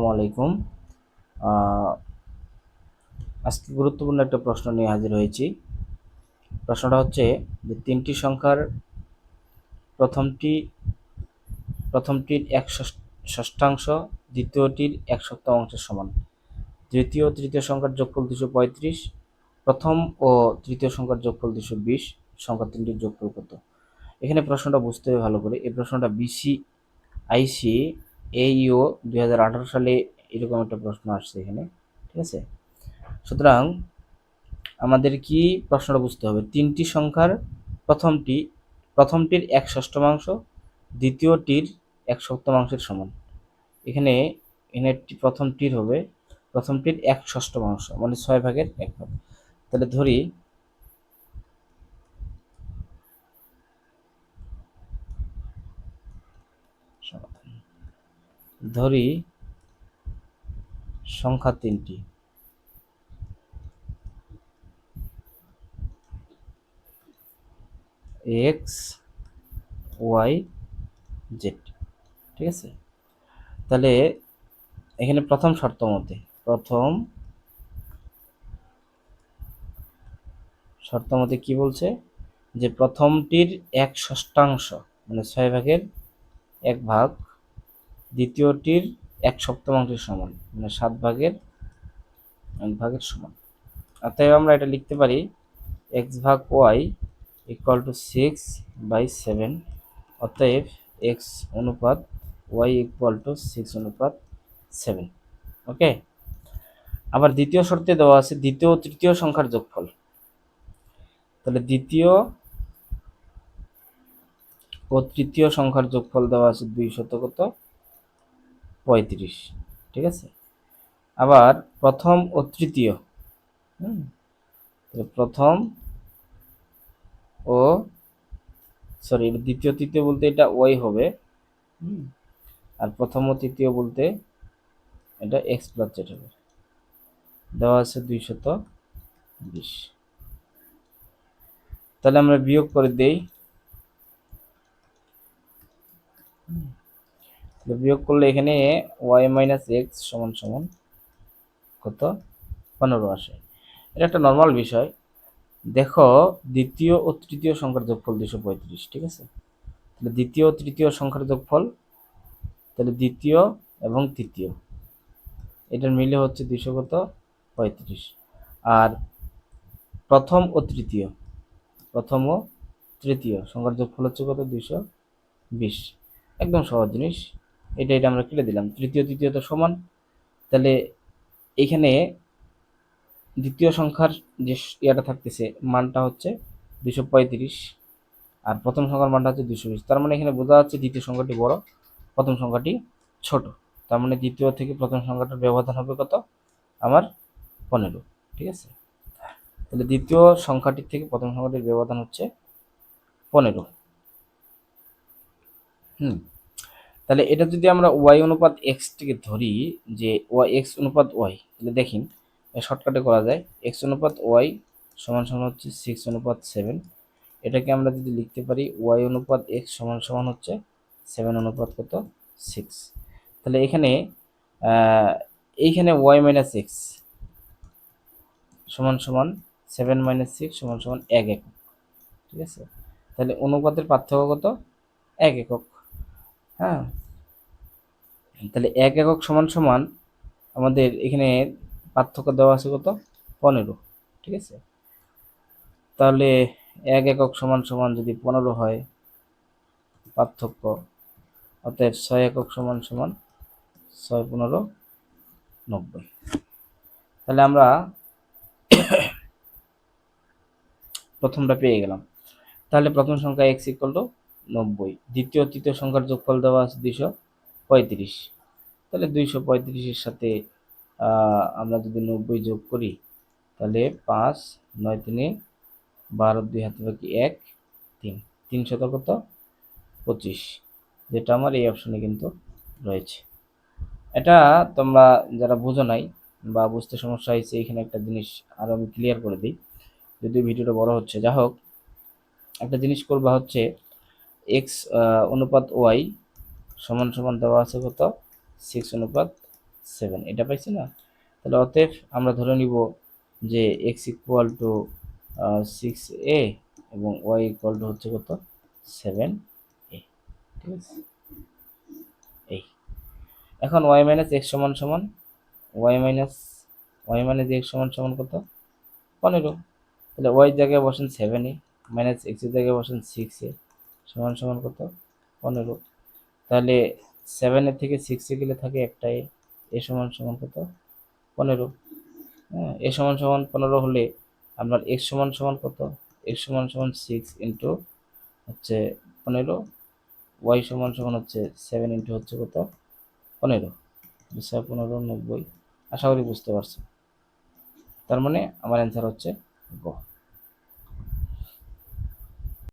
আসসালামু আলাইকুম। আজকে গুরুত্বপূর্ণ একটা প্রশ্ন নিয়ে হাজির হয়েছি। প্রশ্নটা হচ্ছে যে তিনটি সংখ্যার প্রথমটি প্রথমটির ষষ্ঠাংশ দ্বিতীয়টির 1/7 সমান। তৃতীয় ও তৃতীয় সংখ্যার যোগফল 235, প্রথম ও তৃতীয় সংখ্যার যোগফল 220, সংখ্যা তিনটির যোগফল কত? এখানে প্রশ্নটা বুঝতে হবে ভালো করে। এই প্রশ্নটা বিসিআইসি এইও 2018 সালে এরকম একটা প্রশ্ন আসছে এখানে, ঠিক আছে? সুতরাং আমাদের কি প্রশ্নটা বুঝতে হবে, তিনটি সংখ্যার প্রথমটির 1/6 দ্বিতীয়টির 1/7 সমান। এখানে এখানে প্রথমটির হবে প্রথমটির 1/6 মানে 6/1 তাহলে ধরি সংখ্যা তিনটি, এক্স ওয়াই জেড, ঠিক আছে? তাহলে এখানে প্রথম শর্ত মতে কি বলছে, যে প্রথমটির 1/6 মানে 6/1 দ্বিতীয়টির 1/7 সমান মানে 7/1 সমান। অতএব আমরা এটা লিখতে পারি x/y = 6/7। অতএব x অনুপাত y = 6/7। ওকে। আবার দ্বিতীয় শর্তে দেওয়া আছে দ্বিতীয় ও তৃতীয় সংখ্যার যোগফল। তাহলে দ্বিতীয় ও তৃতীয় সংখ্যার যোগফল দেওয়া আছে 235, ঠিক আছে? আবার প্রথম ও তৃতীয়, প্রথম ও দ্বিতীয় তৃতীয় বলতে এটা ওয়াই হবে, আর প্রথম ও তৃতীয় বলতে এটা এক্স প্লাস জেড হবে। দেওয়া আছে 220। তাহলে আমরা বিয়োগ করে দেই। বিয়োগ করলে এখানে ওয়াই মাইনাস এক্স সমান সমান কত? 15 আসে। এটা একটা নর্মাল বিষয়। দেখো, দ্বিতীয় ও তৃতীয় সংখ্যার যোগফল 235, ঠিক আছে? তাহলে দ্বিতীয় ও তৃতীয় সংখ্যার যোগফল, তাহলে দ্বিতীয় এবং তৃতীয় এটার মিলে হচ্ছে 235। আর প্রথম ও তৃতীয় সংখ্যার যোগফল হচ্ছে কত? 220। একদম সহজ জিনিস। এটা আমরা কেটে দিলাম। তৃতীয় তো সমান। তাহলে এখানে দ্বিতীয় সংখ্যার যে ইয়াটা থাকতেছে মানটা হচ্ছে 235, আর প্রথম সংখ্যার মানটা হচ্ছে 220। তার মানে এখানে বোঝা যাচ্ছে দ্বিতীয় সংখ্যাটি বড়, প্রথম সংখ্যাটি ছোট। তার মানে দ্বিতীয় থেকে প্রথম সংখ্যাটার ব্যবধান হবে কত? আমার 15, ঠিক আছে? তাহলে দ্বিতীয় সংখ্যাটির থেকে প্রথম সংখ্যাটির ব্যবধান হচ্ছে 15। তাহলে এটা যদি আমরা ওয়াই অনুপাত এক্স টিকে ধরি, যে ওয়াই এক্স অনুপাত ওয়াই, তাহলে দেখেন শর্টকাটে করা যায়। এক্স অনুপাত ওয়াই সমান সমান হচ্ছে 6/7। এটাকে আমরা যদি লিখতে পারি ওয়াই অনুপাত এক্স সমান সমান হচ্ছে 7 অনুপাত কত? 6। তাহলে এইখানে ওয়াই মাইনাস এক্স সমান সমান 7 - 6 সমান সমান 1 একক, ঠিক আছে? তাহলে অনুপাতের পার্থক্য কত? 1 একক। হ্যাঁ, তাহলে 1 একক সমান সমান আমাদের এখানে পার্থক্য দেওয়া আছে কত? 15, ঠিক আছে? তাহলে 1 একক সমান সমান যদি 15 হয় পার্থক্য, অতএব 6 একক সমান সমান 6×15 = 90। তাহলে আমরা প্রথমটা পেয়ে গেলাম। তাহলে প্রথম সংখ্যা x = 90, দ্বিতীয় তৃতীয় সংখ্যার যোগফল দেওয়া আছে 235। তাহলে 235 এর সাথে আমরা যদি 90 যোগ করি, তাহলে 5, 9 × 3 = 12, 2 হাতে বাকি 1, 3, 3 শত কত? 25, যেটা আমার এই অপশনে কিন্তু রয়েছে। এটা তোমরা যারা বুঝো নাই বা বুঝতে সমস্যা হয়েছে, এখানে একটা জিনিস আরো আমি ক্লিয়ার করে দিই, যদিও ভিডিওটা বড় হচ্ছে। যা হোক, একটা জিনিস করবা হচ্ছে এক্স অনুপাত ওয়াই সমান সমান দেওয়া আছে কত? 6/7। 7, এটা পাইছি না? তাহলে অতএব আমরা ধরে নিব যে এক্স ইকুয়াল টু 6a এবং ওয়াই ইকুয়াল টু হচ্ছে কত 7a। ঠিক আছে, এই এখন ওয়াই মাইনাস এক্স সমান সমান ওয়াই মাইনাস এক্স সমান সমান কত 15। তাহলে ওয়াই জায়গায় বসেন 7a, মাইনাস এক্স এর জায়গায় বসেন 6a, সমান সমান কত 15। তাহলে 7 থেকে 6 গেলে থাকে একটা এ সমান সমান কত 15। হ্যাঁ, এ সমান সমান 15 হলে আপনার এক্স সমান সমান কত, এক্স সমান সমান 6 ইন্টু হচ্ছে 15, ওয়াই সমান সমান হচ্ছে 7 ইন্টু হচ্ছে কত 15, 15 90। আশা করি বুঝতে পারছেন। তার মানে আমার অ্যান্সার হচ্ছে গ।